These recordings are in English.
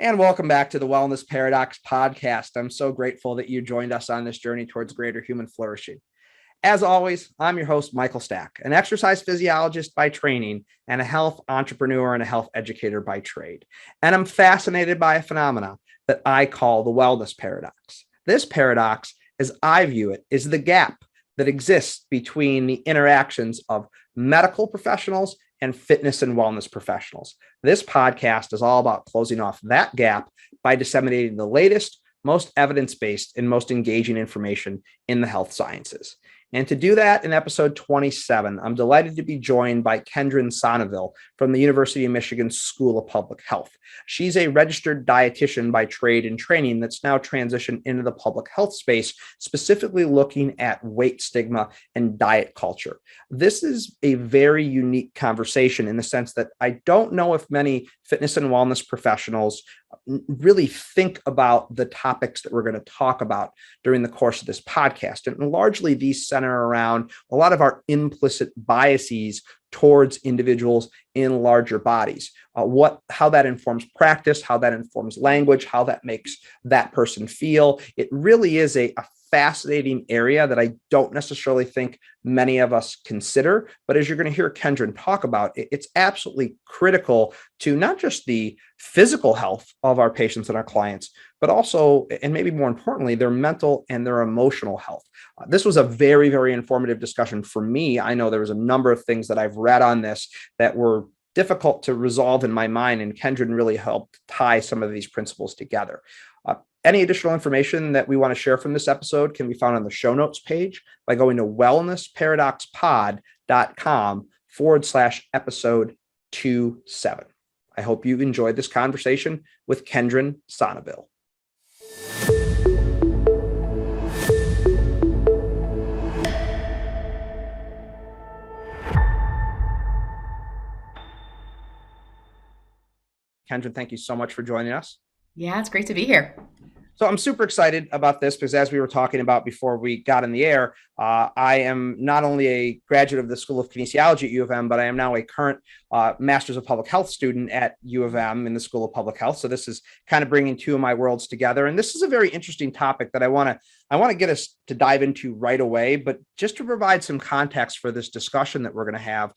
And welcome back to the Wellness Paradox podcast. I'm so grateful that you joined us on this journey towards greater human flourishing. As always, I'm your host, Michael Stack, an exercise physiologist by training and a health entrepreneur and a health educator by trade. And I'm fascinated by a phenomenon that I call the wellness paradox. This paradox, as I view it, is the gap that exists between the interactions of medical professionals and fitness and wellness professionals. This podcast is all about closing off that gap by disseminating the latest, most evidence-based, and most engaging information in the health sciences. And to do that in episode 27, I'm delighted to be joined by Kendrin Sonneville from the University of Michigan School of Public Health. She's a registered dietitian by trade and training that's now transitioned into the public health space, specifically looking at weight stigma and diet culture. This is a very unique conversation in the sense that I don't know if many fitness and wellness professionals really think about the topics that we're going to talk about during the course of this podcast. And largely these center around a lot of our implicit biases towards individuals in larger bodies, how that informs practice, how that informs language, how that makes that person feel. It really is a fascinating area that I don't necessarily think many of us consider. But as you're going to hear Kendrin talk about, it's absolutely critical to not just the physical health of our patients and our clients, but also, and maybe more importantly, their mental and their emotional health. This was a very, very informative discussion for me. I know there was a number of things that I've read on this that were difficult to resolve in my mind, and Kendrin really helped tie some of these principles together. Any additional information that we want to share from this episode can be found on the show notes page by going to wellnessparadoxpod.com/episode 27. I hope you enjoyed this conversation with Kendrin Sonneville. Kendrin, thank you so much for joining us. Yeah, it's great to be here. So I'm super excited about this because as we were talking about before we got in the air, I am not only a graduate of the School of Kinesiology at U of M, but I am now a current Masters of Public Health student at U of M in the School of Public Health. So this is kind of bringing two of my worlds together. And this is a very interesting topic that I want to get us to dive into right away. But just to provide some context for this discussion that we're going to have,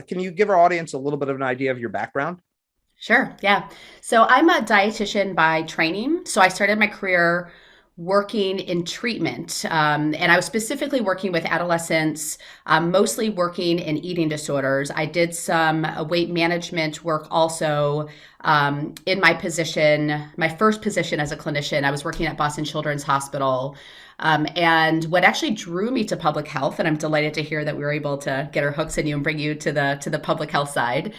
can you give our audience a little bit of an idea of your background? Sure. Yeah. So I'm a dietitian by training. So I started my career working in treatment. And I was specifically working with adolescents, mostly working in eating disorders. I did some weight management work also in my position, my first position as a clinician. I was working at Boston Children's Hospital. And what actually drew me to public health, and I'm delighted to hear that we were able to get our hooks in you and bring you to the public health side.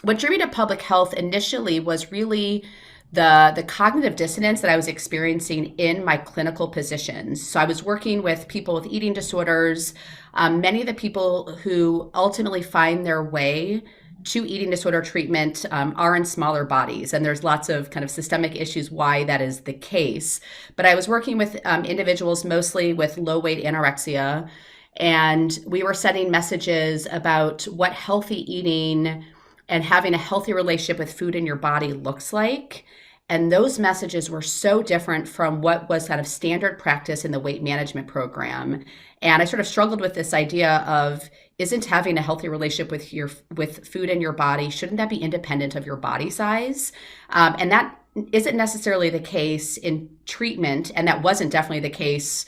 What drew me to public health initially was really the cognitive dissonance that I was experiencing in my clinical positions. So I was working with people with eating disorders. Many of the people who ultimately find their way to eating disorder treatment are in smaller bodies. And there's lots of kind of systemic issues why that is the case. But I was working with individuals mostly with low weight anorexia. And we were sending messages about what healthy eating and having a healthy relationship with food in your body looks like. And those messages were so different from what was kind of standard practice in the weight management program. And I sort of struggled with this idea of, isn't having a healthy relationship with food in your body, shouldn't that be independent of your body size? And that isn't necessarily the case in treatment. And that wasn't definitely the case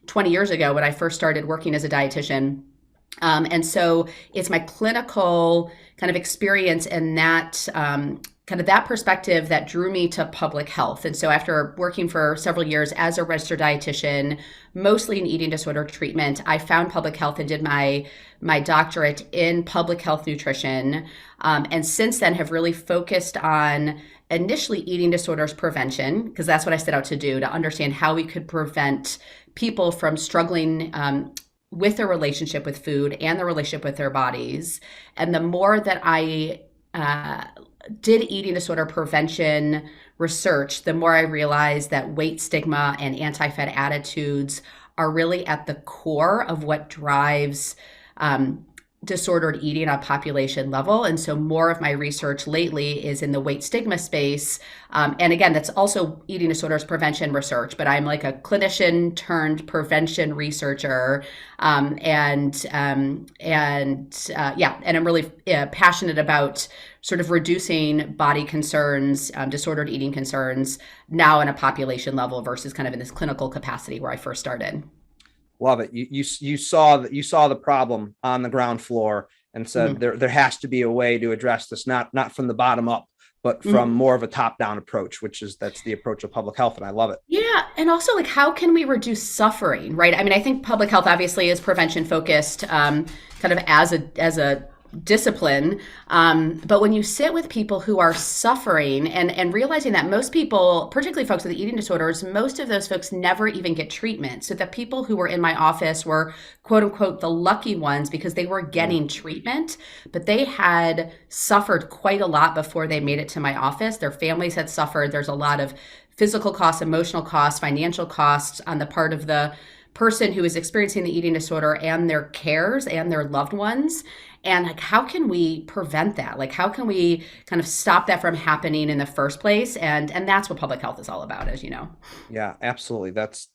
20 years ago when I first started working as a dietitian. And so it's my clinical kind of experience and that kind of that perspective that drew me to public health. And so after working for several years as a registered dietitian, mostly in eating disorder treatment, I found public health and did my doctorate in public health nutrition. And since then have really focused on initially eating disorders prevention, because that's what I set out to do, to understand how we could prevent people from struggling with their relationship with food and their relationship with their bodies. And the more that I did eating disorder prevention research, the more I realized that weight stigma and anti-fat attitudes are really at the core of what drives disordered eating on population level. And so more of my research lately is in the weight stigma space. And again, that's also eating disorders prevention research, but I'm like a clinician turned prevention researcher. And I'm really passionate about sort of reducing body concerns, disordered eating concerns now in a population level versus kind of in this clinical capacity where I first started. Love it. You saw that, you saw the problem on the ground floor and said Mm-hmm. there has to be a way to address this, not from the bottom up, but from Mm-hmm. more of a top down approach, that's the approach of public health, and I love it. Yeah, and also like how can we reduce suffering, right? I mean, I think public health obviously is prevention focused, kind of as a discipline. But when you sit with people who are suffering and realizing that most people, particularly folks with eating disorders, most of those folks never even get treatment. So the people who were in my office were quote unquote the lucky ones because they were Yeah. getting treatment, but they had suffered quite a lot before they made it to my office. Their families had suffered. There's a lot of physical costs, emotional costs, financial costs on the part of the person who is experiencing the eating disorder and their cares and their loved ones. And like, how can we prevent that? Like, how can we kind of stop that from happening in the first place? And that's what public health is all about, as you know. Yeah, absolutely. That's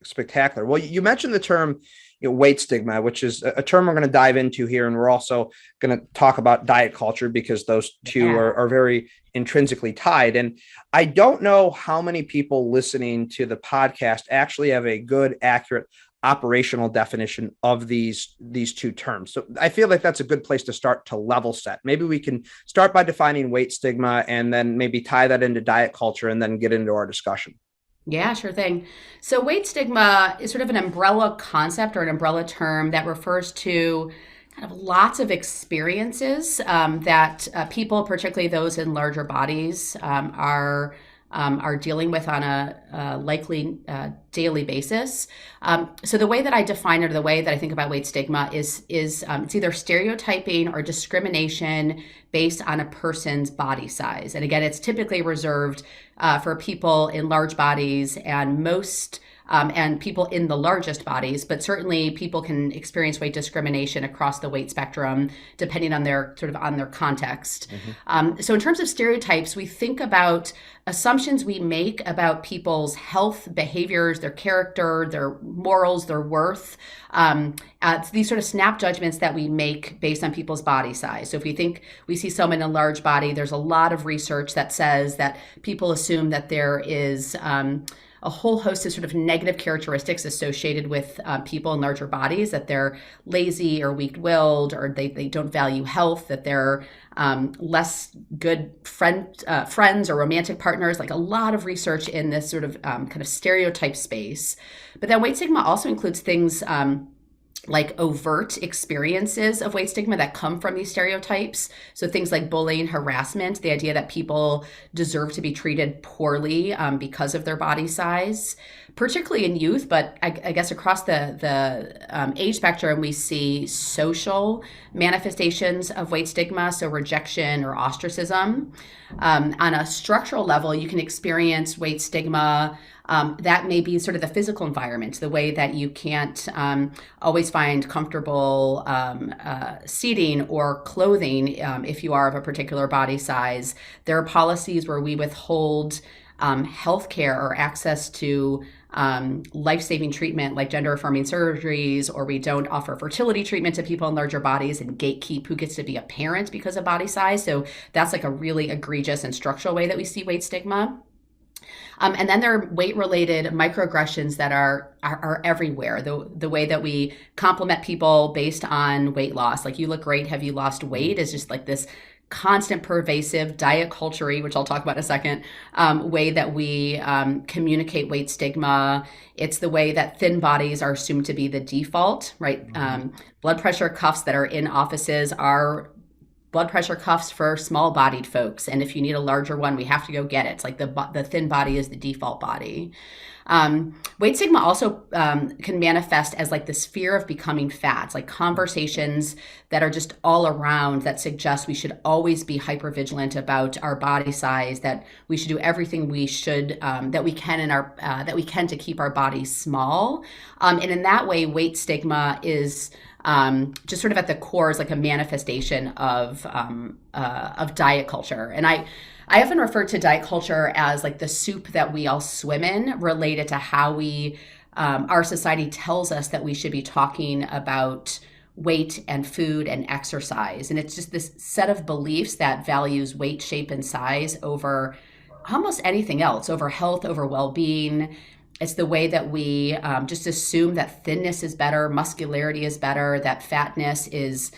spectacular. Well, you mentioned the term, weight stigma, which is a term we're going to dive into here. And we're also going to talk about diet culture because those two Yeah. are very intrinsically tied. And I don't know how many people listening to the podcast actually have a good, accurate operational definition of these two terms. So I feel like that's a good place to start to level set. Maybe we can start by defining weight stigma and then maybe tie that into diet culture and then get into our discussion. Yeah, sure thing. So, weight stigma is sort of an umbrella concept or an umbrella term that refers to kind of lots of experiences that people, particularly those in larger bodies, are dealing with on a likely daily basis. So the way that I define it, or the way that I think about weight stigma, is it's either stereotyping or discrimination based on a person's body size. And again, it's typically reserved for people in large bodies and people in the largest bodies, but certainly people can experience weight discrimination across the weight spectrum depending on their context. So in terms of stereotypes, we think about assumptions we make about people's health, behaviors, their character, their morals, their worth. These sort of snap judgments that we make based on people's body size. So if we think we see someone in a large body, there's a lot of research that says that people assume that there is a whole host of sort of negative characteristics associated with people in larger bodies, that they're lazy or weak-willed, or they don't value health, that they're less good friends or romantic partners, like a lot of research in this sort of kind of stereotype space. But then weight stigma also includes things like overt experiences of weight stigma that come from these stereotypes. So things like bullying, harassment, the idea that people deserve to be treated poorly because of their body size, particularly in youth, but I guess across the age spectrum, we see social manifestations of weight stigma, so rejection or ostracism. On a structural level, you can experience weight stigma that may be sort of the physical environment, the way that you can't always find comfortable seating or clothing if you are of a particular body size. There are policies where we withhold healthcare or access to life-saving treatment like gender-affirming surgeries, or we don't offer fertility treatment to people in larger bodies and gatekeep who gets to be a parent because of body size. So that's like a really egregious and structural way that we see weight stigma. And then there are weight-related microaggressions that are everywhere. The way that we compliment people based on weight loss, like you look great, have you lost weight, is just like this constant, pervasive diet culture, which I'll talk about in a second, way that we communicate weight stigma. It's the way that thin bodies are assumed to be the default, right? Blood pressure cuffs that are in offices are blood pressure cuffs for small-bodied folks, and if you need a larger one, we have to go get it. It's like the thin body is the default body. Weight stigma also can manifest as like this fear of becoming fat. It's like conversations that are just all around that suggest we should always be hypervigilant about our body size, that we should do everything we should that we can to keep our bodies small. And in that way, weight stigma is just sort of at the core is like a manifestation of diet culture. And I often refer to diet culture as like the soup that we all swim in, related to how our society tells us that we should be talking about weight and food and exercise. And it's just this set of beliefs that values weight, shape, and size over almost anything else, over health, over well-being. It's the way that we just assume that thinness is better, muscularity is better, that fatness is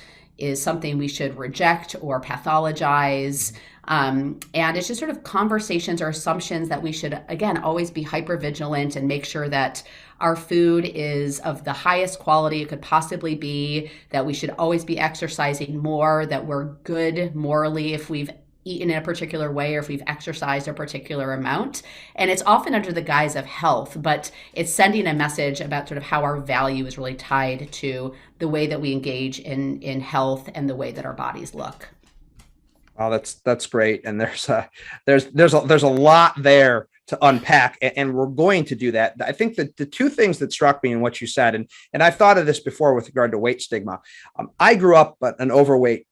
something we should reject or pathologize. And it's just sort of conversations or assumptions that we should, again, always be hyper vigilant and make sure that our food is of the highest quality it could possibly be, that we should always be exercising more, that we're good morally if we've eaten in a particular way or if we've exercised a particular amount. And it's often under the guise of health, but it's sending a message about sort of how our value is really tied to the way that we engage in health and the way that our bodies look. Oh, that's great. And there's a lot there to unpack, and we're going to do that. I think that the two things that struck me in what you said, and I've thought of this before with regard to weight stigma. I grew up an overweight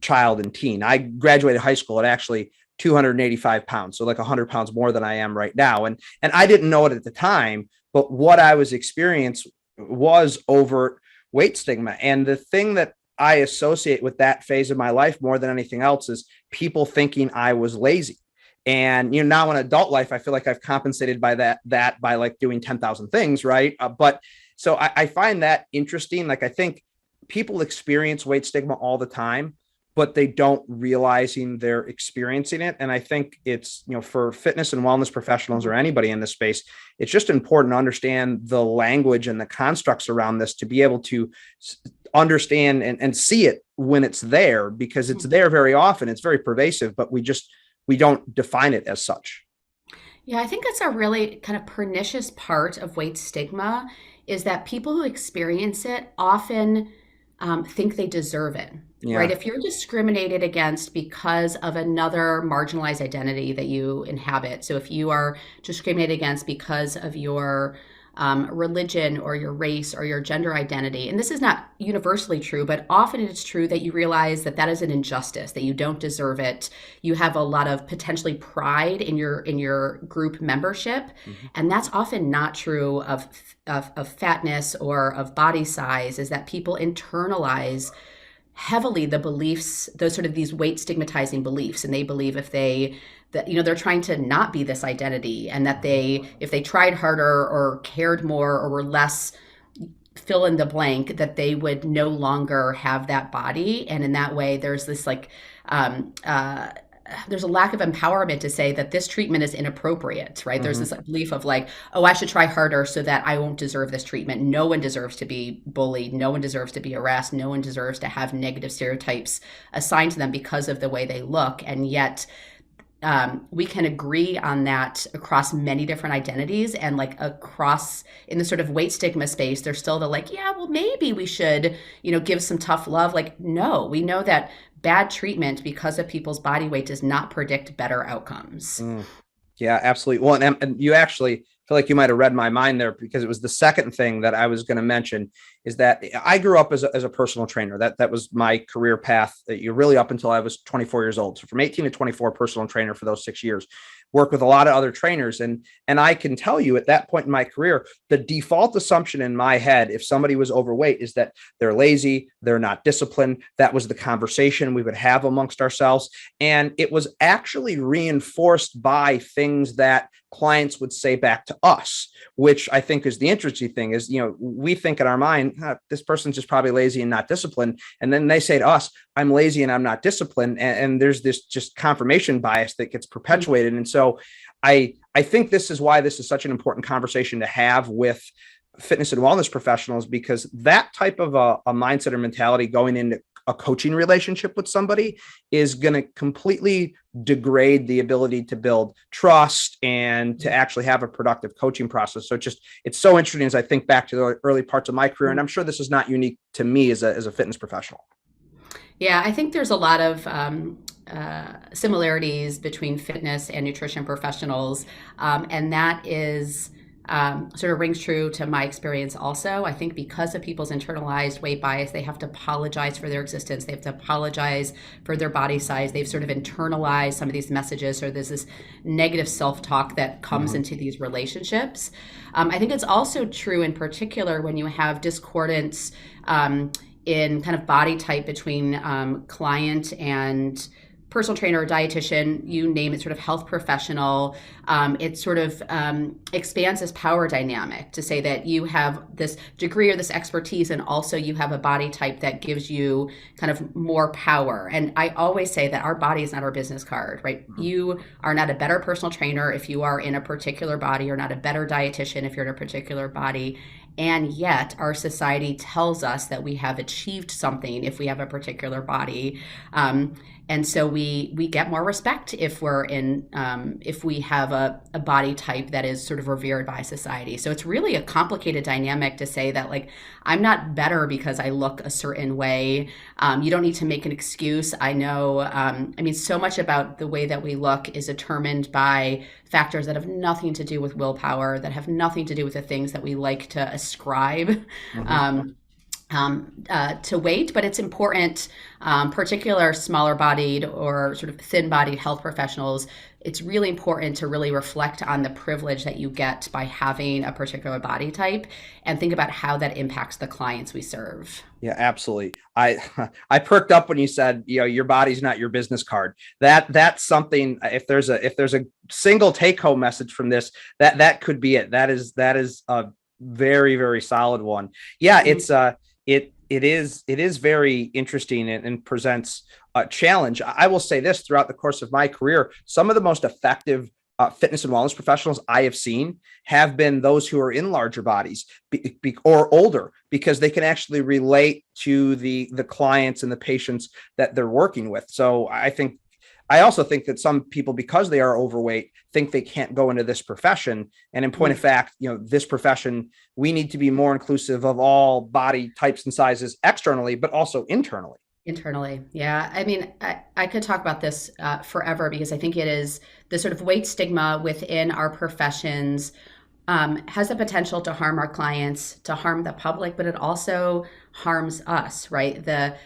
child and teen. I graduated high school at actually 285 pounds, so like 100 pounds more than I am right now. And I didn't know it at the time, but what I was experiencing was overt weight stigma. And the thing that I associate with that phase of my life more than anything else is people thinking I was lazy. And now in adult life, I feel like I've compensated by that by like doing 10,000 things, right? But so I find that interesting. Like I think people experience weight stigma all the time, but they don't realizing they're experiencing it. And I think it's, for fitness and wellness professionals or anybody in this space, it's just important to understand the language and the constructs around this to be able to understand and see it when it's there, because it's there very often. It's very pervasive, but we don't define it as such. Yeah, I think that's a really kind of pernicious part of weight stigma, is that people who experience it often think they deserve it, Yeah. right? If you're discriminated against because of another marginalized identity that you inhabit, so if you are discriminated against because of your religion or your race or your gender identity, and this is not universally true, but often it's true that you realize that that is an injustice, that you don't deserve it. You have a lot of potentially pride in your group membership, and that's often not true of fatness or of body size. Is that people internalize heavily the beliefs, those sort of these weight stigmatizing beliefs, and they believe they're trying to not be this identity, and that if they tried harder or cared more or were less fill in the blank, that they would no longer have that body. And in that way, there's this there's a lack of empowerment to say that this treatment is inappropriate, right? There's this belief of like, oh, I should try harder so that I won't deserve this treatment. No one deserves to be bullied. No one deserves to be harassed. No one deserves to have negative stereotypes assigned to them because of the way they look. And yet we can agree on that across many different identities, and like across in the sort of weight stigma space, there's still the like, yeah, well, maybe we should, give some tough love. Like, no, we know that bad treatment because of people's body weight does not predict better outcomes. Yeah, absolutely. Well, and you actually feel like you might have read my mind there, because it was the second thing that I was going to mention, is that I grew up as a personal trainer. That was my career path, you really up until I was 24 years old. So from 18 to 24, personal trainer for those 6 years. Work with a lot of other trainers. And I can tell you at that point in my career, the default assumption in my head, if somebody was overweight, is that they're lazy, they're not disciplined. That was the conversation we would have amongst ourselves. And it was actually reinforced by things that clients would say back to us, which I think is the interesting thing is, we think in our mind, this person's just probably lazy and not disciplined. And then they say to us, I'm lazy and I'm not disciplined. And there's this just confirmation bias that gets perpetuated. And so I think this is why this is such an important conversation to have with fitness and wellness professionals, because that type of a mindset or mentality going into a coaching relationship with somebody is going to completely degrade the ability to build trust and to actually have a productive coaching process. So it's so interesting as I think back to the early parts of my career. And I'm sure this is not unique to me as a fitness professional. Yeah, I think there's a lot of similarities between fitness and nutrition professionals. And that is sort of rings true to my experience also. I think because of people's internalized weight bias, they have to apologize for their existence. They have to apologize for their body size. They've sort of internalized some of these messages, or there's this negative self-talk that comes Mhm. into these relationships. I think it's also true in particular when you have discordance in kind of body type between client and personal trainer or dietitian, you name it, sort of health professional. It sort of expands this power dynamic to say that you have this degree or this expertise, and also you have a body type that gives you kind of more power. And I always say that our body is not our business card, right? Mhm. You are not a better personal trainer if you are in a particular body. You're not a better dietitian if you're in a particular body. And yet, our society tells us that we have achieved something if we have a particular body. And so we get more respect if we're in if we have a body type that is sort of revered by society. So it's really a complicated dynamic to say that, like, I'm not better because I look a certain way. You don't need to make an excuse. I know. I mean, so much about the way that we look is determined by factors that have nothing to do with willpower, that have nothing to do with the things that we like to ascribe. Mhm. Um, to weight, but it's important, particular smaller bodied or sort of thin bodied health professionals. It's really important to really reflect on the privilege that you get by having a particular body type and think about how that impacts the clients we serve. Yeah, absolutely. I I perked up when you said, your body's not your business card. That's something. If there's a single take home message from this, that could be it. That is a very, very solid one. Yeah, Mhm. it is very interesting, and presents a challenge. I will say this: throughout the course of my career, some of the most effective fitness and wellness professionals I have seen have been those who are in larger bodies, or older, because they can actually relate to the clients and the patients that they're working with. So I also think that some people, because they are overweight, think they can't go into this profession. And in point of Mhm. fact, this profession, we need to be more inclusive of all body types and sizes externally, but also internally. Internally, yeah. I mean, I could talk about this forever because I think it is the sort of weight stigma within our professions has the potential to harm our clients, to harm the public, but it also harms us, right? The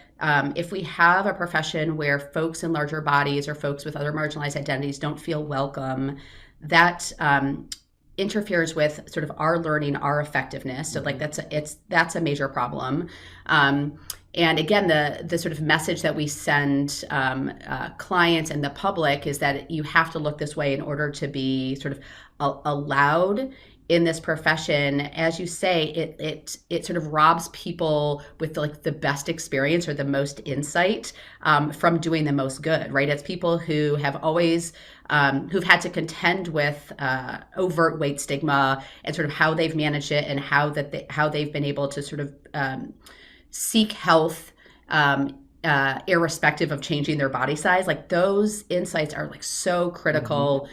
If we have a profession where folks in larger bodies or folks with other marginalized identities don't feel welcome, that interferes with sort of our learning, our effectiveness. So like Mhm. that's a major problem. Um, and again, the sort of message that we send clients and the public is that you have to look this way in order to be sort of allowed in this profession. As you say, it sort of robs people with like the best experience or the most insight from doing the most good, right? It's people who have always who've had to contend with overt weight stigma and sort of how they've managed it and how they've been able to sort of seek health irrespective of changing their body size. Like those insights are like so Mhm. critical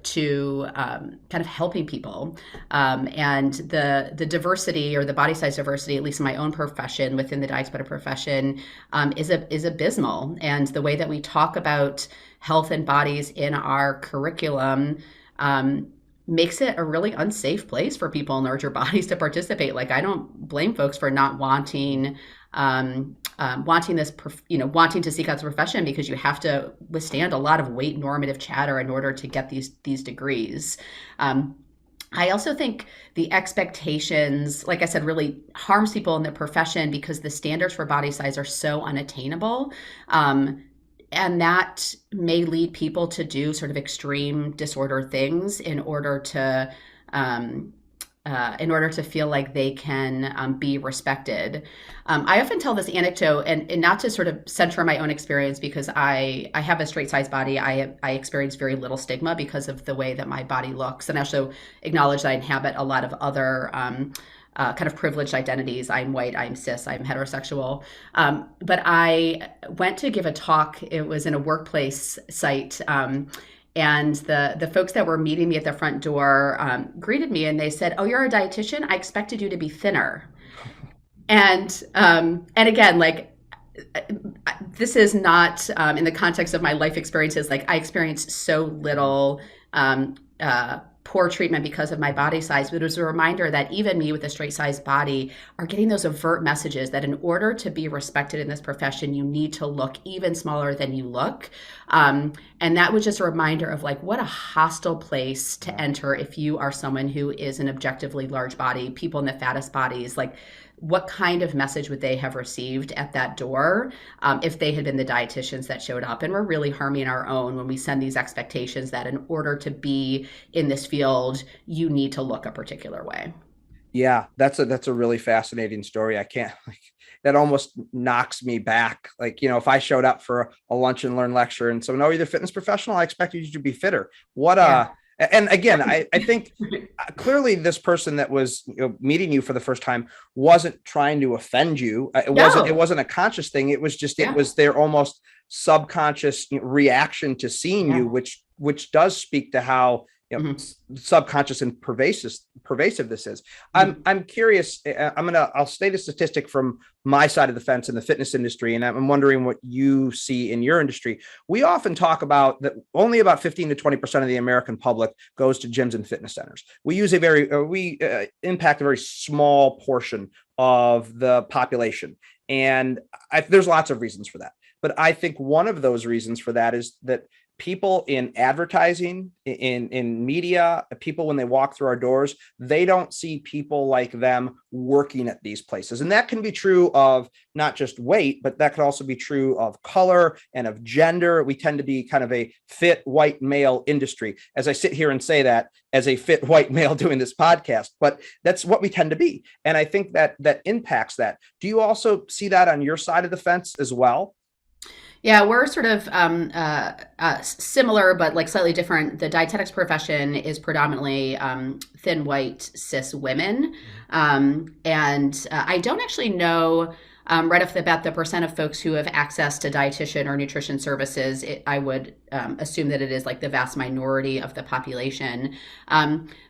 to kind of helping people. And the diversity or the body size diversity, at least in my own profession within the diabetic profession, is abysmal. And the way that we talk about health and bodies in our curriculum makes it a really unsafe place for people in larger bodies to participate. Like I don't blame folks for not wanting this, wanting to seek out the profession because you have to withstand a lot of weight normative chatter in order to get these degrees. Um, I also think the expectations, like I said, really harms people in the profession because the standards for body size are so unattainable. And that may lead people to do sort of extreme disorder things um, in order to feel like they can be respected. I often tell this anecdote, and not to sort of center my own experience because I have a straight size body. I experience very little stigma because of the way that my body looks, and also acknowledge that I inhabit a lot of other kind of privileged identities. I'm white, I'm cis, I'm heterosexual. But I went to give a talk. It was in a workplace site. And the folks that were meeting me at the front door greeted me and they said, "Oh, you're a dietitian? I expected you to be thinner." And again, like this is not in the context of my life experiences. Like I experienced so little poor treatment because of my body size, but it was a reminder that even me with a straight sized body are getting those overt messages that in order to be respected in this profession, you need to look even smaller than you look. And that was just a reminder of like what a hostile place to enter if you are someone who is an objectively large body, people in the fattest bodies, like what kind of message would they have received at that door if they had been the dietitians that showed up? And we're really harming our own when we send these expectations that in order to be in this field, you need to look a particular way. Yeah, that's a really fascinating story. I can't like that almost knocks me back. Like, if I showed up for a lunch and learn lecture and someone, oh, you're the fitness professional, I expected you to be fitter. What Yeah. and again, I think clearly this person that was meeting you for the first time wasn't trying to offend you. It No. wasn't a conscious thing. It was just it Yeah. was their almost subconscious reaction to seeing you, Yeah. which does speak to how Mhm. subconscious and pervasive this is. Mhm. I'm curious. I'll state a statistic from my side of the fence in the fitness industry, and I'm wondering what you see in your industry. We often talk about that only about 15 to 20% of the American public goes to gyms and fitness centers. We use we impact a very small portion of the population, and there's lots of reasons for that. But I think one of those reasons for that is that people in advertising, in media, people when they walk through our doors, they don't see people like them working at these places. And that can be true of not just weight, but that could also be true of color and of gender. We tend to be kind of a fit white male industry, as I sit here and say that as a fit white male doing this podcast, but that's what we tend to be. And I think that impacts that. Do you also see that on your side of the fence as well? Yeah, we're sort of similar, but like slightly different. The dietetics profession is predominantly thin, white, cis women. And I don't actually know right off the bat the percent of folks who have access to dietitian or nutrition services. I would assume that it is like the vast minority of the population.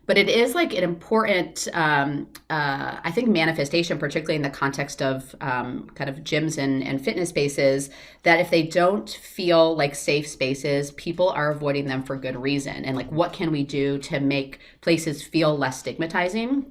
But it is like an important, I think, manifestation, particularly in the context of kind of gyms and fitness spaces, that if they don't feel like safe spaces, people are avoiding them for good reason. And like, what can we do to make places feel less stigmatizing?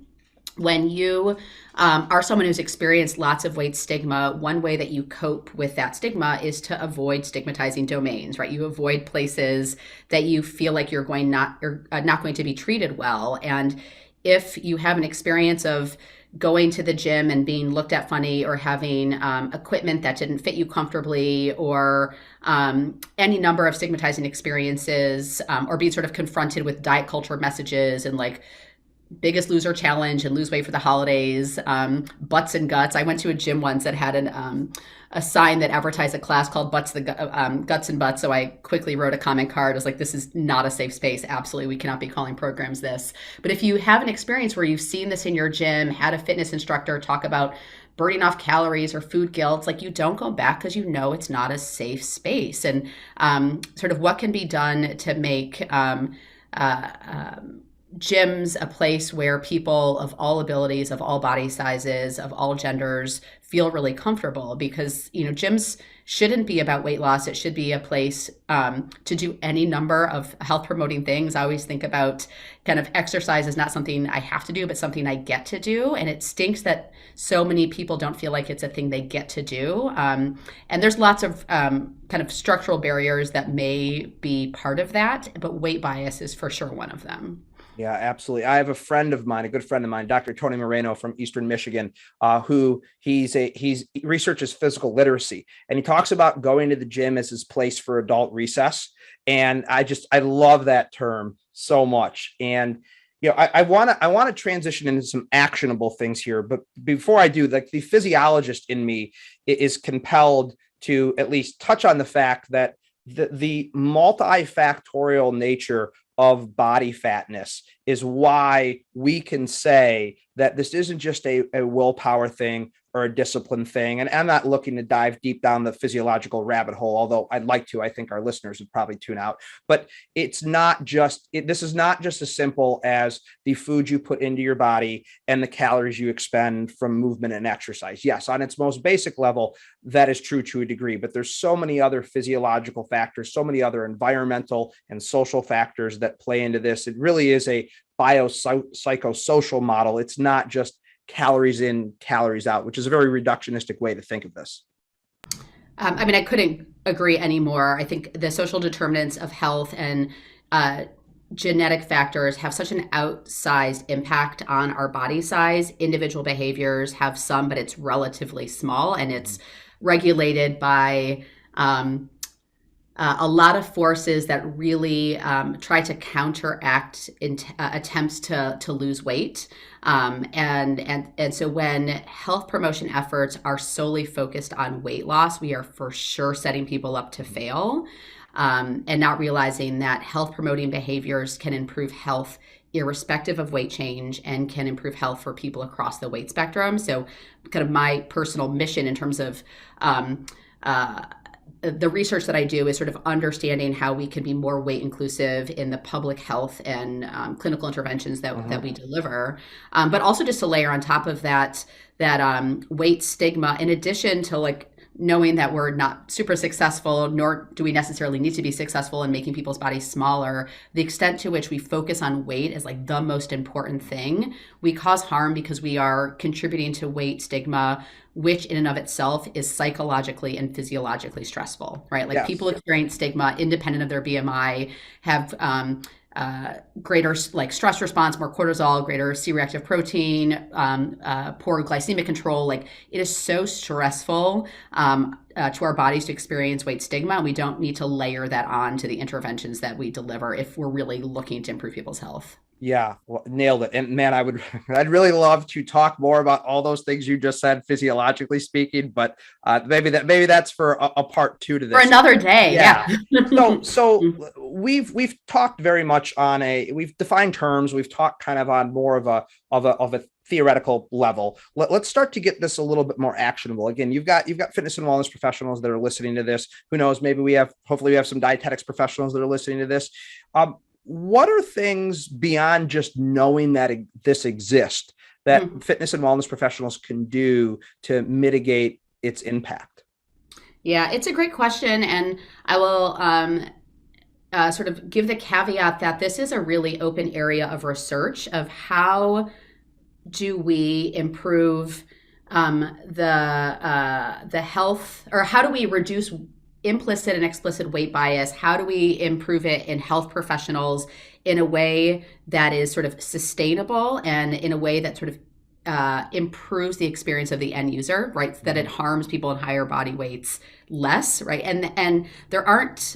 When you are someone who's experienced lots of weight stigma, one way that you cope with that stigma is to avoid stigmatizing domains, right? You avoid places that you feel like you're not going to be treated well. And if you have an experience of going to the gym and being looked at funny, or having equipment that didn't fit you comfortably, or any number of stigmatizing experiences, or being sort of confronted with diet culture messages and like Biggest Loser challenge and lose weight for the holidays, butts and guts. I went to a gym once that had a sign that advertised a class called Guts and Butts. So I quickly wrote a comment card. I was like, this is not a safe space. Absolutely, we cannot be calling programs this. But if you have an experience where you've seen this in your gym, had a fitness instructor talk about burning off calories or food guilt, like, you don't go back because you know it's not a safe space. And sort of what can be done to make gyms a place where people of all abilities, of all body sizes, of all genders feel really comfortable, because gyms shouldn't be about weight loss. It should be a place to do any number of health promoting things. I always think about kind of exercise is not something I have to do, but something I get to do. And it stinks that so many people don't feel like it's a thing they get to do. And there's lots of kind of structural barriers that may be part of that, but weight bias is for sure one of them. Yeah, absolutely. I have a friend of mine, a good friend of mine, Dr. Tony Moreno from Eastern Michigan, who he researches physical literacy, and he talks about going to the gym as his place for adult recess. And I love that term so much. And I want to transition into some actionable things here, but before I do, like, the physiologist in me is compelled to at least touch on the fact that the multifactorial nature of body fatness is why we can say that this isn't just a willpower thing or a discipline thing. And I'm not looking to dive deep down the physiological rabbit hole, although I'd like to. I think our listeners would probably tune out. But this is not just as simple as the food you put into your body and the calories you expend from movement and exercise. Yes, on its most basic level, that is true to a degree, but there's so many other physiological factors, so many other environmental and social factors that play into this. It really is a biopsychosocial model. It's not just calories in, calories out, which is a very reductionistic way to think of this. I mean, I couldn't agree anymore. I think the social determinants of health and genetic factors have such an outsized impact on our body size. Individual behaviors have some, but it's relatively small, and it's regulated by a lot of forces that really try to counteract attempts to lose weight. And so when health promotion efforts are solely focused on weight loss, we are for sure setting people up to fail, and not realizing that health promoting behaviors can improve health irrespective of weight change and can improve health for people across the weight spectrum. So kind of my personal mission in terms of the research that I do is sort of understanding how we can be more weight inclusive in the public health and clinical interventions that we deliver. But also just to layer on top of that weight stigma, in addition to like knowing that we're not super successful, nor do we necessarily need to be successful in making people's bodies smaller, the extent to which we focus on weight as like the most important thing, we cause harm because we are contributing to weight stigma, which in and of itself is psychologically and physiologically stressful, right? Like people experience stigma independent of their BMI, have greater like stress response, more cortisol, greater C-reactive protein, poor glycemic control. Like it is so stressful to our bodies to experience weight stigma. And we don't need to layer that on to the interventions that we deliver if we're really looking to improve people's health. Yeah, well, nailed it. And man, I'd really love to talk more about all those things you just said, physiologically speaking, but maybe that's for a part two to this. For another day. Yeah. So we've talked very much on we've defined terms. We've talked kind of on more of a theoretical level. Let's start to get this a little bit more actionable. Again, you've got fitness and wellness professionals that are listening to this. Who knows? Maybe hopefully we have some dietetics professionals that are listening to this. What are things beyond just knowing that this exists that fitness and wellness professionals can do to mitigate its impact? Yeah, it's a great question. And I will sort of give the caveat that this is a really open area of research of how do we improve the health, or how do we reduce implicit and explicit weight bias? How do we improve it in health professionals in a way that is sort of sustainable and in a way that sort of improves the experience of the end user, right? That it harms people in higher body weights less, right? And there aren't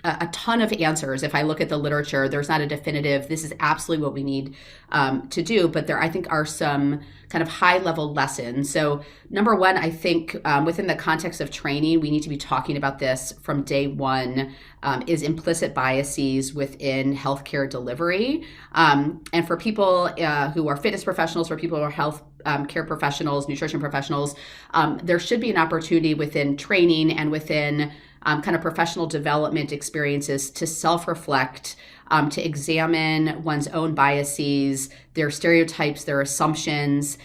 a ton of answers. If I look at the literature, there's not a definitive, this is absolutely what we need to do, but there, I think, are some kind of high level lessons. So number one, I think within the context of training, we need to be talking about this from day one, is implicit biases within healthcare delivery. And for people who are fitness professionals, for people who are health care professionals, nutrition professionals, there should be an opportunity within training and within kind of professional development experiences to self-reflect, to examine one's own biases, their stereotypes, their assumptions.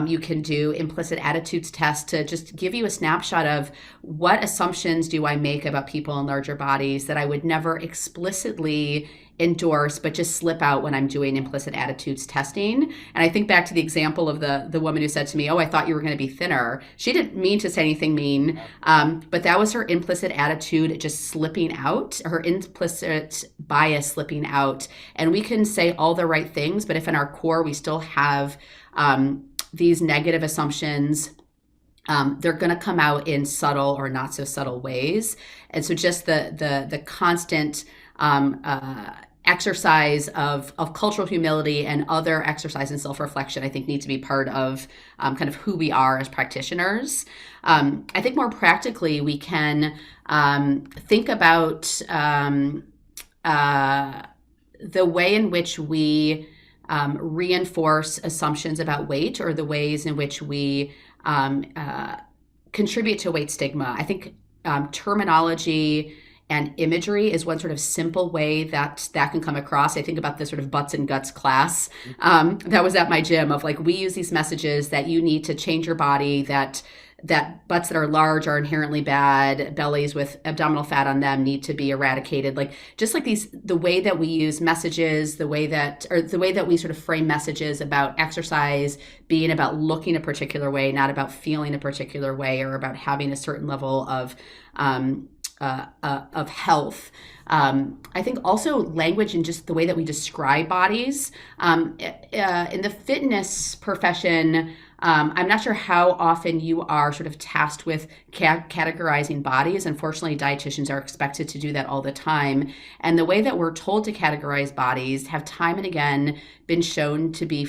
You can do implicit attitudes tests to just give you a snapshot of what assumptions do I make about people in larger bodies that I would never explicitly endorse, but just slip out when I'm doing implicit attitudes testing. And I think back to the example of the woman who said to me, "Oh, I thought you were going to be thinner." She didn't mean to say anything mean, but that was her implicit attitude just slipping out, her implicit bias slipping out. And we can say all the right things, but if in our core we still have these negative assumptions, they're going to come out in subtle or not so subtle ways. And so just the constant exercise of cultural humility and other exercise in self-reflection, I think, need to be part of kind of who we are as practitioners. I think more practically, we can think about the way in which we reinforce assumptions about weight, or the ways in which we contribute to weight stigma. I think terminology and imagery is one sort of simple way that can come across. I think about the sort of butts and guts class that was at my gym of like, we use these messages that you need to change your body, that that butts that are large are inherently bad, bellies with abdominal fat on them need to be eradicated. Like just like these, the way that we use messages, the way that we sort of frame messages about exercise being about looking a particular way, not about feeling a particular way, or about having a certain level of health. I think also language and just the way that we describe bodies. In the fitness profession, I'm not sure how often you are sort of tasked with categorizing bodies. Unfortunately, dietitians are expected to do that all the time. And the way that we're told to categorize bodies have time and again been shown to be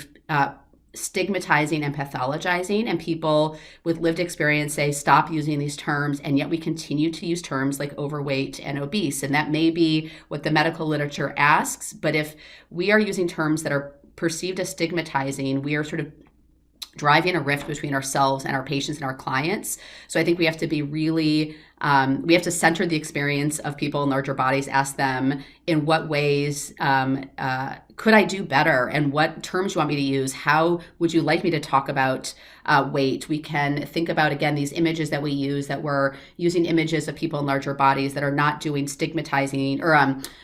stigmatizing and pathologizing, and people with lived experience say stop using these terms, and yet we continue to use terms like overweight and obese, and that may be what the medical literature asks. But if we are using terms that are perceived as stigmatizing, we are sort of driving a rift between ourselves and our patients and our clients. So I think we have to be really, we have to center the experience of people in larger bodies, ask them in what ways could I do better, and what terms do you want me to use? How would you like me to talk about weight? We can think about, again, these images that we use, that we're using images of people in larger bodies that are not doing stigmatizing or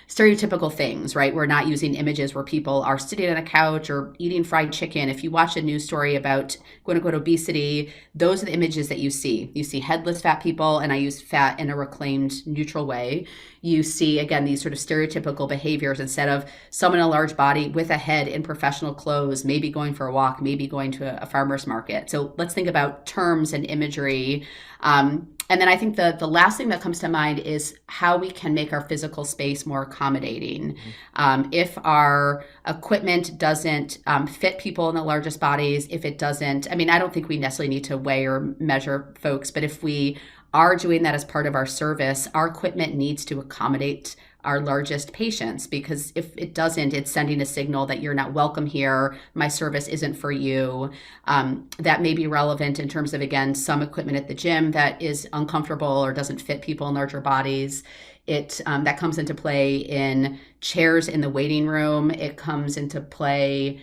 stereotypical things, right? We're not using images where people are sitting on a couch or eating fried chicken. If you watch a news story about quote unquote obesity, those are the images that you see. You see headless fat people, and I use fat in a reclaimed neutral way. You see, again, these sort of stereotypical behaviors. Instead of someone in a large body with a head in professional clothes, maybe going for a walk, maybe going to a farmer's market. So let's think about terms and imagery. And then I think the last thing that comes to mind is how we can make our physical space more accommodating. If our equipment doesn't fit people in the largest bodies, if it doesn't, I mean, I don't think we necessarily need to weigh or measure folks, but if we are doing that as part of our service, our equipment needs to accommodate our largest patients, because if it doesn't, it's sending a signal that you're not welcome here. My service isn't for you. That may be relevant in terms of, again, some equipment at the gym that is uncomfortable or doesn't fit people in larger bodies. That comes into play in chairs in the waiting room. It comes into play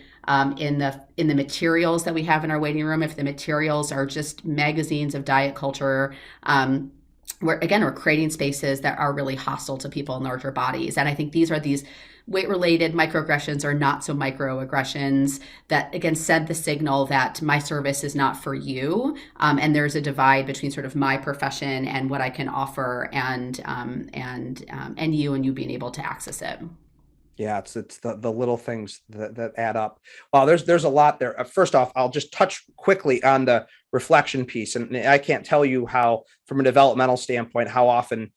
in the materials that we have in our waiting room. If the materials are just magazines of diet culture, we're creating spaces that are really hostile to people in larger bodies. And I think these weight-related microaggressions or not so microaggressions that, again, send the signal that my service is not for you. And there's a divide between sort of my profession and what I can offer, and you being able to access it. Yeah, it's the little things that add up. Well, there's a lot there. First off, I'll just touch quickly on the reflection piece, and I can't tell you how, from a developmental standpoint, how often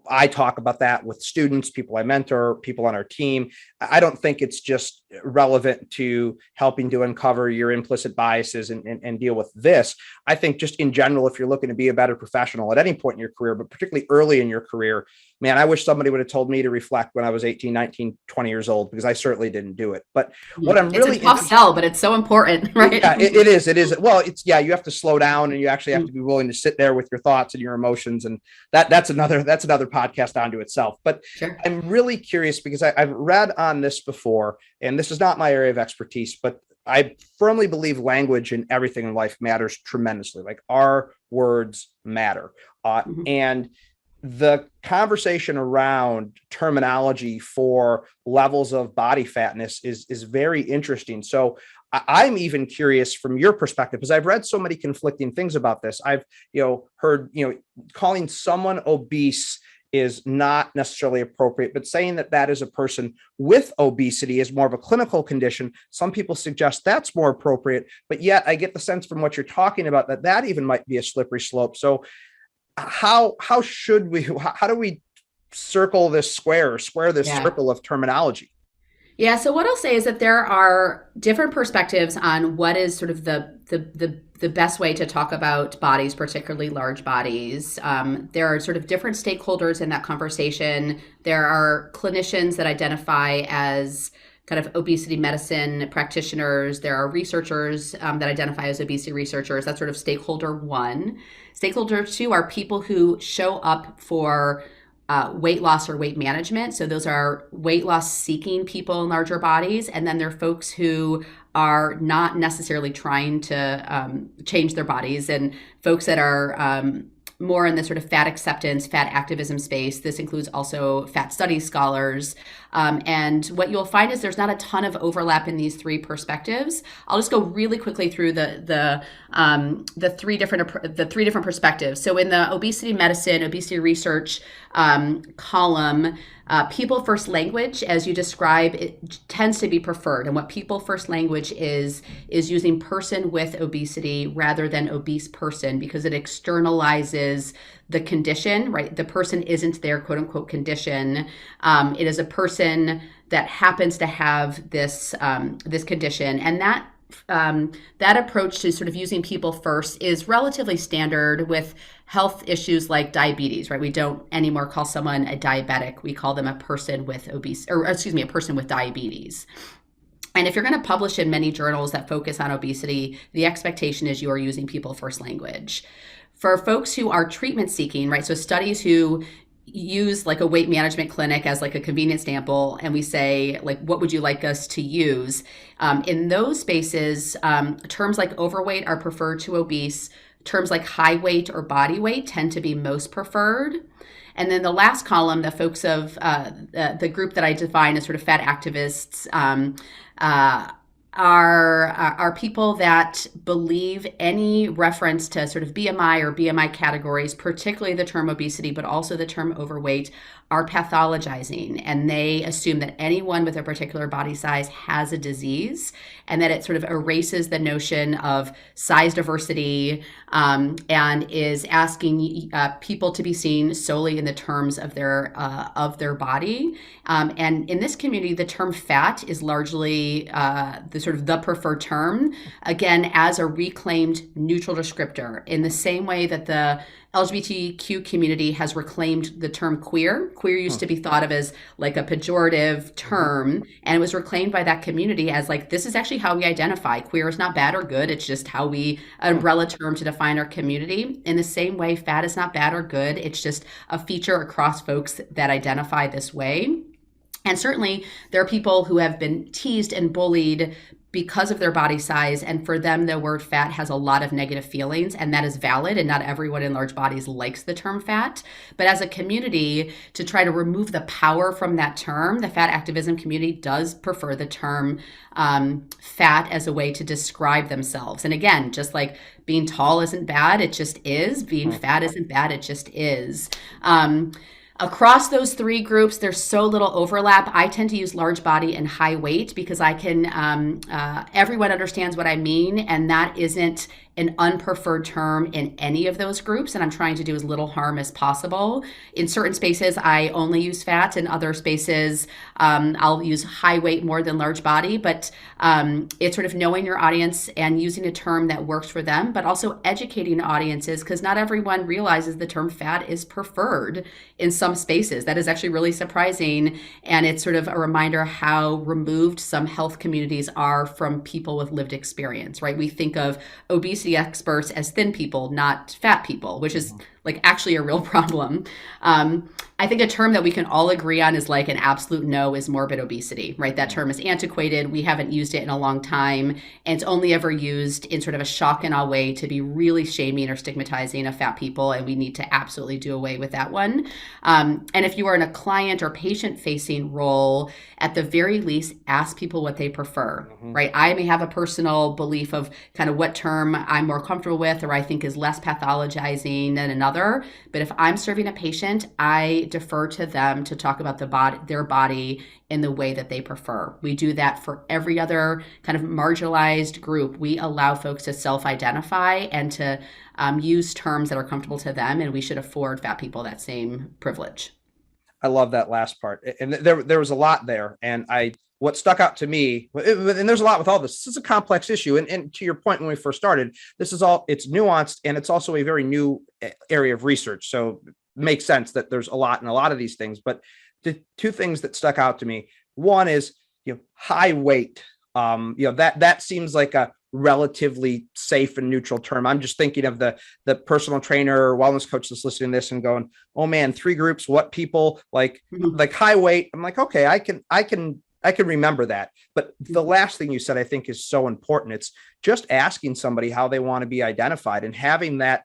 I talk about that with students, people I mentor, people on our team. I don't think it's just relevant to helping to uncover your implicit biases and deal with this. I think just in general, if you're looking to be a better professional at any point in your career, but particularly early in your career, man, I wish somebody would have told me to reflect when I was 18, 19, 20 years old, because I certainly didn't do it. But what I'm really— it's a tough sell, but it's so important, right? Yeah, it is. Well, you have to slow down, and you actually have to be willing to sit there with your thoughts and your emotions. And that's another podcast onto itself. But sure. I'm really curious, because I've read on this before, and this is not my area of expertise, but I firmly believe language in everything in life matters tremendously. Like, our words matter. And the conversation around terminology for levels of body fatness is very interesting. So I'm even curious from your perspective, because I've read so many conflicting things about this. I've heard calling someone obese is not necessarily appropriate, but saying that is a person with obesity is more of a clinical condition. Some people suggest that's more appropriate, but yet I get the sense from what you're talking about that even might be a slippery slope. So how do we circle this square this circle of terminology? Yeah. So what I'll say is that there are different perspectives on what is sort of the best way to talk about bodies, particularly large bodies. There are sort of different stakeholders in that conversation. There are clinicians that identify as kind of obesity medicine practitioners. There are researchers that identify as obesity researchers. That's sort of stakeholder one. Stakeholder two are people who show up for weight loss or weight management. So those are weight loss seeking people in larger bodies. And then there are folks who are not necessarily trying to change their bodies, and folks that are more in the sort of fat acceptance, fat activism space. This includes also fat studies scholars. And what you'll find is there's not a ton of overlap in these three perspectives. I'll just go really quickly through the three different perspectives. So in the obesity medicine, obesity research column, people first language, as you describe, it tends to be preferred. And what people first language is using person with obesity rather than obese person, because it externalizes the condition, right? The person isn't their quote unquote condition. It is a person that happens to have this condition. And that approach to sort of using people first is relatively standard with health issues like diabetes, right? We don't anymore call someone a diabetic. We call them a person with a person with diabetes. And if you're going to publish in many journals that focus on obesity, the expectation is you are using people first language. For folks who are treatment seeking, right? So studies who use like a weight management clinic as like a convenient sample, and we say like, what would you like us to use? In those spaces, terms like overweight are preferred to obese. Terms like high weight or body weight tend to be most preferred. And then the last column, the folks of the group that I define as sort of fat activists, are people that believe any reference to sort of BMI or BMI categories, particularly the term obesity, but also the term overweight, are pathologizing. And they assume that anyone with a particular body size has a disease, and that it sort of erases the notion of size diversity, and is asking people to be seen solely in the terms of their body. And in this community, the term fat is largely the preferred term, again, as a reclaimed neutral descriptor, in the same way that the LGBTQ community has reclaimed the term queer. Queer used to be thought of as like a pejorative term, and it was reclaimed by that community as like, this is actually how we identify. Queer is not bad or good. It's just how an umbrella term to define our community. In the same way, fat is not bad or good. It's just a feature across folks that identify this way. And certainly there are people who have been teased and bullied because of their body size, and for them the word fat has a lot of negative feelings, and that is valid, and not everyone in large bodies likes the term fat. But as a community, to try to remove the power from that term, the fat activism community does prefer the term fat as a way to describe themselves. And again, just like being tall isn't bad, it just is. Being fat isn't bad, it just is. Across those three groups, there's so little overlap. I tend to use large body and high weight because I can, everyone understands what I mean, and that isn't an unpreferred term in any of those groups, and I'm trying to do as little harm as possible. In certain spaces, I only use fat. In other spaces, I'll use high weight more than large body, but it's sort of knowing your audience and using a term that works for them, but also educating audiences, because not everyone realizes the term fat is preferred in some spaces. That is actually really surprising, and it's sort of a reminder how removed some health communities are from people with lived experience, right? We think of obesity experts as thin people, not fat people, which is like actually a real problem. I think a term that we can all agree on is like an absolute no is morbid obesity, right? That term is antiquated. We haven't used it in a long time. And it's only ever used in sort of a shock and awe way to be really shaming or stigmatizing of fat people. And we need to absolutely do away with that one. And if you are in a client or patient facing role, at the very least, ask people what they prefer, right? I may have a personal belief of kind of what term I'm more comfortable with, or I think is less pathologizing than another. But if I'm serving a patient, I defer to them to talk about their body in the way that they prefer. We do that for every other kind of marginalized group. We allow folks to self-identify and to use terms that are comfortable to them, and we should afford fat people that same privilege. I love that last part. And there was a lot there. And what stuck out to me, and there's a lot with all this. This is a complex issue. And to your point, when we first started, it's nuanced, and it's also a very new area of research. So it makes sense that there's a lot in a lot of these things. But the two things that stuck out to me, one is, high weight. That seems like a relatively safe and neutral term. I'm just thinking of the personal trainer or wellness coach that's listening to this and going, oh man, three groups, what people like high weight. I'm like, okay, I can I can remember that. But the last thing you said, I think, is so important. It's just asking somebody how they want to be identified and having that,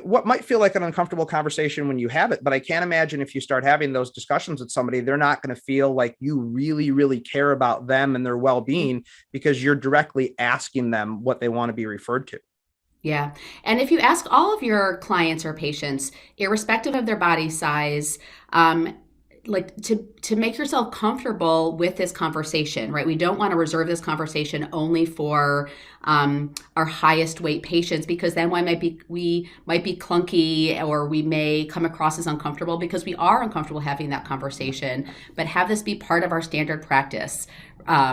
what might feel like an uncomfortable conversation when you have it. But I can't imagine if you start having those discussions with somebody, they're not going to feel like you really, really care about them and their well-being because you're directly asking them what they want to be referred to. Yeah. And if you ask all of your clients or patients, irrespective of their body size, like to make yourself comfortable with this conversation, right? We don't want to reserve this conversation only for our highest weight patients, because then we might be clunky, or we may come across as uncomfortable because we are uncomfortable having that conversation. But have this be part of our standard practice.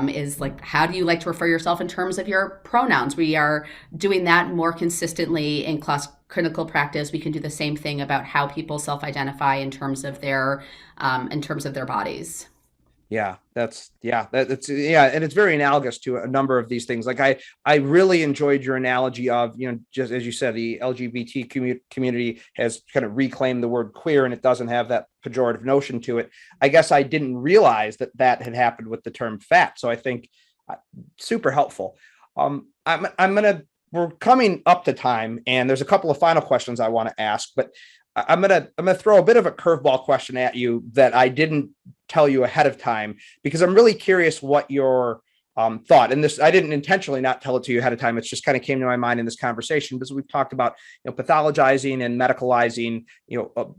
Is like, how do you like to refer yourself in terms of your pronouns? We are doing that more consistently in class clinical practice. We can do the same thing about how people self-identify in terms of their bodies. Yeah, that's and it's very analogous to a number of these things. Like I really enjoyed your analogy of, just as you said, the LGBT community has kind of reclaimed the word queer, and it doesn't have that pejorative notion to it. I guess I didn't realize that had happened with the term fat. So I think super helpful. We're coming up to time, and there's a couple of final questions I want to ask, but I'm gonna throw a bit of a curveball question at you that I didn't tell you ahead of time, because I'm really curious what your thought. And this, I didn't intentionally not tell it to you ahead of time. It's just kind of came to my mind in this conversation because we've talked about pathologizing and medicalizing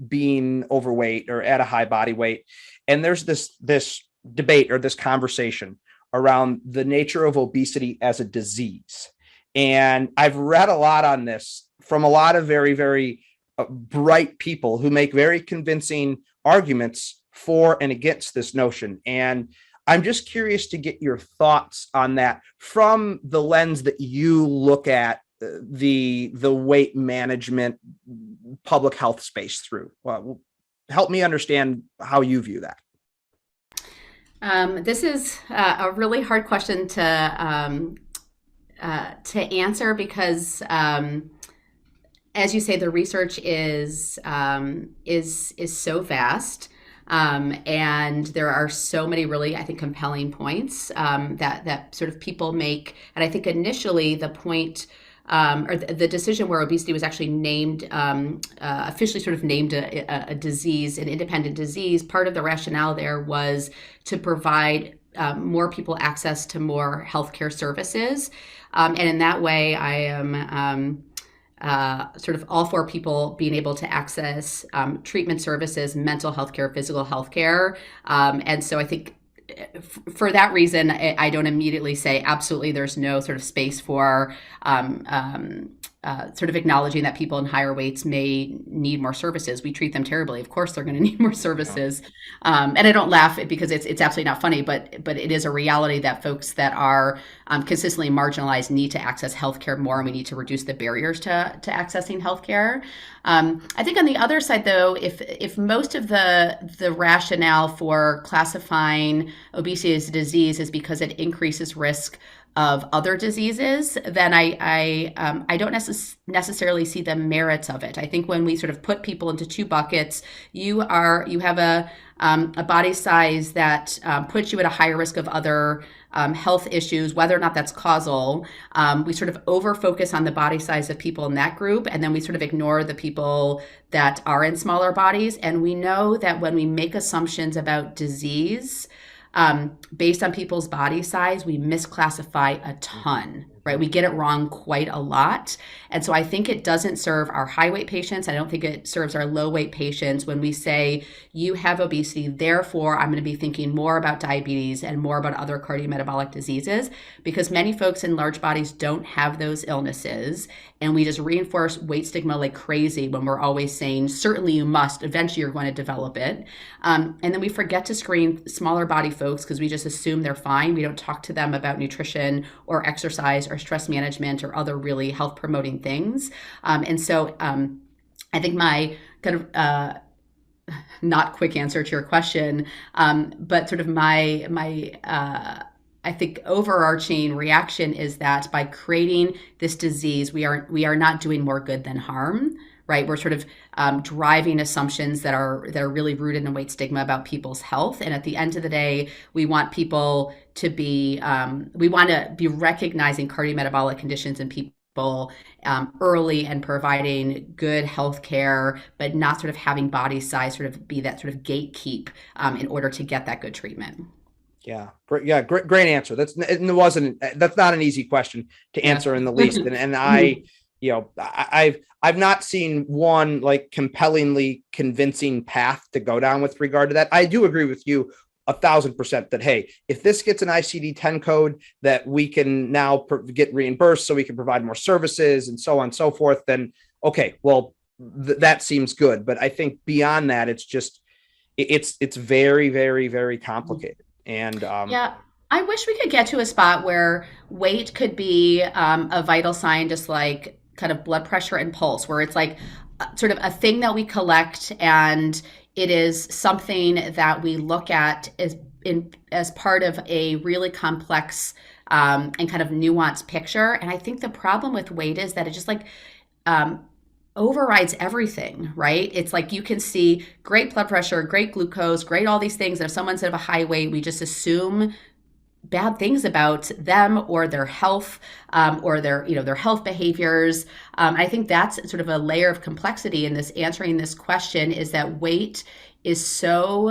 being overweight or at a high body weight, and there's this debate or this conversation around the nature of obesity as a disease. And I've read a lot on this from a lot of very, very bright people who make very convincing arguments for and against this notion. And I'm just curious to get your thoughts on that from the lens that you look at the weight management public health space through. Well, help me understand how you view that. This is a really hard question to answer because, as you say, the research is so vast, and there are so many really, I think, compelling points that sort of people make. And I think initially the point, or the decision where obesity was actually named, officially sort of named a disease, an independent disease, part of the rationale there was to provide more people access to more healthcare services. And in that way, I am sort of all for people being able to access treatment services, mental health care, physical health care. And so I think for that reason, I don't immediately say absolutely there's no sort of space for sort of acknowledging that people in higher weights may need more services. We treat them terribly. Of course, they're going to need more services. And I don't laugh because it's absolutely not funny, but it is a reality that folks that are consistently marginalized need to access healthcare more, and we need to reduce the barriers to accessing healthcare. I think on the other side, though, if most of the rationale for classifying obesity as a disease is because it increases risk of other diseases, then I don't necessarily see the merits of it. I think when we sort of put people into two buckets, you have a body size that puts you at a higher risk of other health issues, whether or not that's causal. We sort of over focus on the body size of people in that group, and then we sort of ignore the people that are in smaller bodies. And we know that when we make assumptions about disease, based on people's body size, we misclassify a ton, right? We get it wrong quite a lot. And so I think it doesn't serve our high weight patients. I don't think it serves our low weight patients when we say you have obesity, therefore I'm going to be thinking more about diabetes and more about other cardiometabolic diseases, because many folks in large bodies don't have those illnesses. And we just reinforce weight stigma like crazy when we're always saying, certainly you must, eventually you're going to develop it. And then we forget to screen smaller body folks because we just assume they're fine. We don't talk to them about nutrition or exercise or stress management or other really health promoting things. And so I think my kind of not quick answer to your question, but sort of my I think overarching reaction is that by creating this disease, we are not doing more good than harm, right? We're sort of driving assumptions that are really rooted in weight stigma about people's health. And at the end of the day, we want people to be we want to be recognizing cardiometabolic conditions in people early and providing good health care, but not sort of having body size sort of be that sort of gatekeep in order to get that good treatment. Yeah, great. Yeah, great answer. That's not an easy question to Yeah. answer in the least. And I've not seen one like compellingly convincing path to go down with regard to that. I do agree with you 1,000% that, hey, if this gets an ICD-10 code that we can now get reimbursed so we can provide more services and so on and so forth, then okay, well, that seems good. But I think beyond that, it's very, very, very complicated. And Yeah, I wish we could get to a spot where weight could be a vital sign, just like kind of blood pressure and pulse, where it's like sort of a thing that we collect, and it is something that we look at as part of a really complex and kind of nuanced picture. And I think the problem with weight is that it just like um, overrides everything, right? It's like you can see great blood pressure, great glucose, great all these things. And if someone's of a high weight, we just assume bad things about them or their health or their health behaviors. I think that's sort of a layer of complexity in this answering this question is that weight is so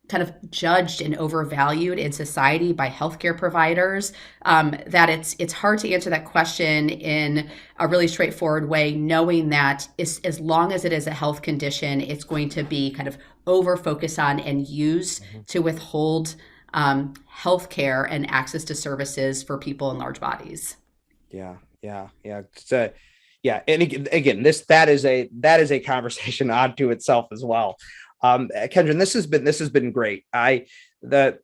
kind of judged and overvalued in society by healthcare providers that it's hard to answer that question in a really straightforward way, knowing that as long as it is a health condition, it's going to be kind of over focused on and used to withhold health care and access to services for people in large bodies. Yeah. Yeah. And again, that is a conversation onto itself as well. Kendrin, this has been great. The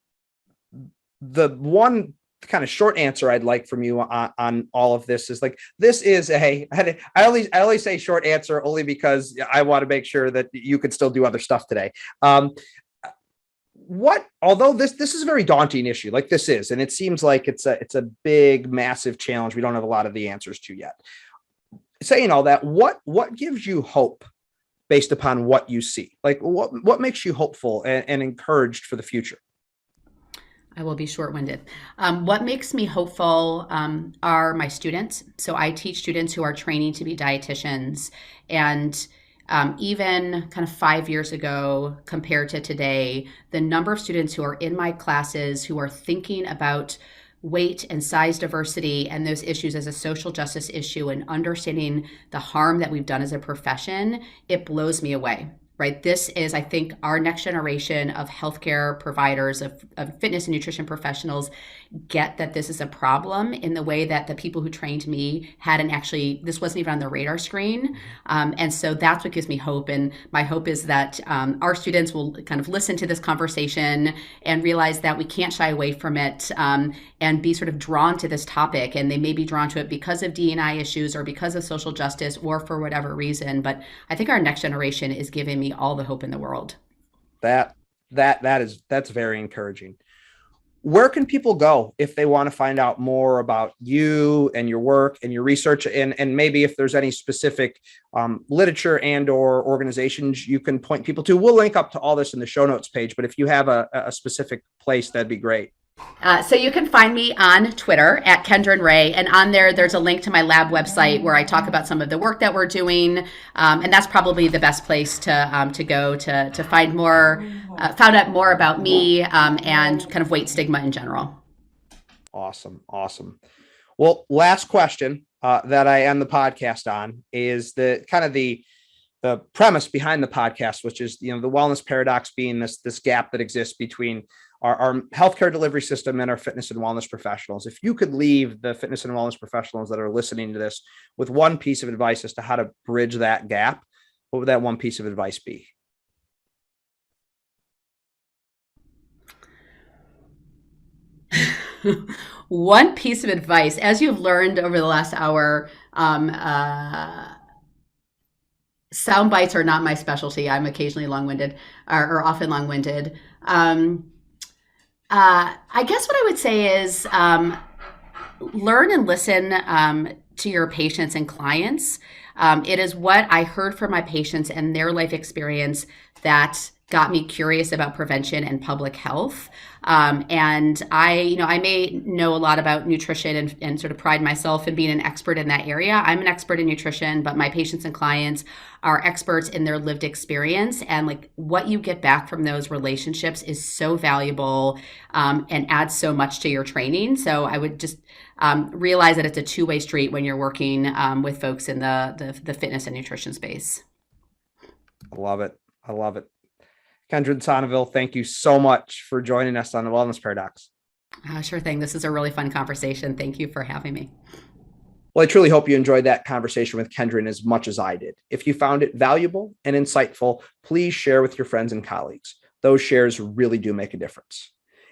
one kind of short answer I'd like from you on all of this is like, I only say short answer only because I want to make sure that you could still do other stuff today. Although this is a very daunting issue, like this is, and it seems like it's a big, massive challenge we don't have a lot of the answers to yet. Saying all that, what gives you hope based upon what you see? Like what makes you hopeful and encouraged for the future? I will be short-winded. What makes me hopeful are my students. So I teach students who are training to be dietitians, and even kind of 5 years ago compared to today, the number of students who are in my classes who are thinking about weight and size diversity and those issues as a social justice issue and understanding the harm that we've done as a profession, it blows me away. Right. This is, I think, our next generation of healthcare providers, of fitness and nutrition professionals get that this is a problem in the way that the people who trained me hadn't actually, this wasn't even on their radar screen. And so that's what gives me hope. And my hope is that our students will kind of listen to this conversation and realize that we can't shy away from it and be sort of drawn to this topic. And they may be drawn to it because of D&I issues or because of social justice or for whatever reason. But I think our next generation is giving me all the hope in the world. That's very encouraging. Where can people go if they want to find out more about you and your work and your research, and maybe if there's any specific literature and or organizations you can point people to? We'll link up to all this in the show notes page, but if you have a specific place, that'd be great. So you can find me on Twitter at Kendrin Ray, and on there's a link to my lab website where I talk about some of the work that we're doing, and that's probably the best place to go to find found out more about me and kind of weight stigma in general. Awesome. Well, last question that I end the podcast on is the kind of the premise behind the podcast, which is the wellness paradox being this gap that exists between our healthcare delivery system and our fitness and wellness professionals. If you could leave the fitness and wellness professionals that are listening to this with one piece of advice as to how to bridge that gap, what would that one piece of advice be? One piece of advice, as you've learned over the last hour, sound bites are not my specialty. I'm occasionally long-winded or often long-winded. I guess what I would say is learn and listen to your patients and clients. It is what I heard from my patients and their life experience that got me curious about prevention and public health. And I may know a lot about nutrition and sort of pride myself in being an expert in that area. I'm an expert in nutrition, but my patients and clients are experts in their lived experience. And like what you get back from those relationships is so valuable, and adds so much to your training. So I would just realize that it's a two-way street when you're working with folks in the fitness and nutrition space. I love it. I love it. Kendrin Sonneville, thank you so much for joining us on the Wellness Paradox. Sure thing. This is a really fun conversation. Thank you for having me. Well, I truly hope you enjoyed that conversation with Kendrin as much as I did. If you found it valuable and insightful, please share with your friends and colleagues. Those shares really do make a difference.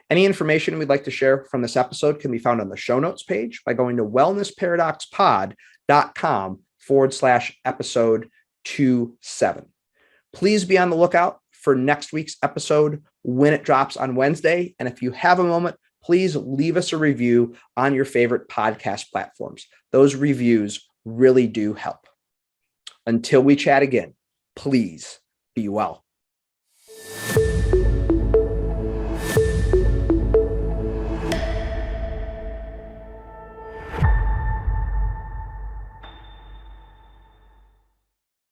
Any information we'd like to share from this episode can be found on the show notes page by going to wellnessparadoxpod.com/episode 27. Please be on the lookout for next week's episode when it drops on Wednesday. And if you have a moment, please leave us a review on your favorite podcast platforms. Those reviews really do help. Until we chat again, please be well.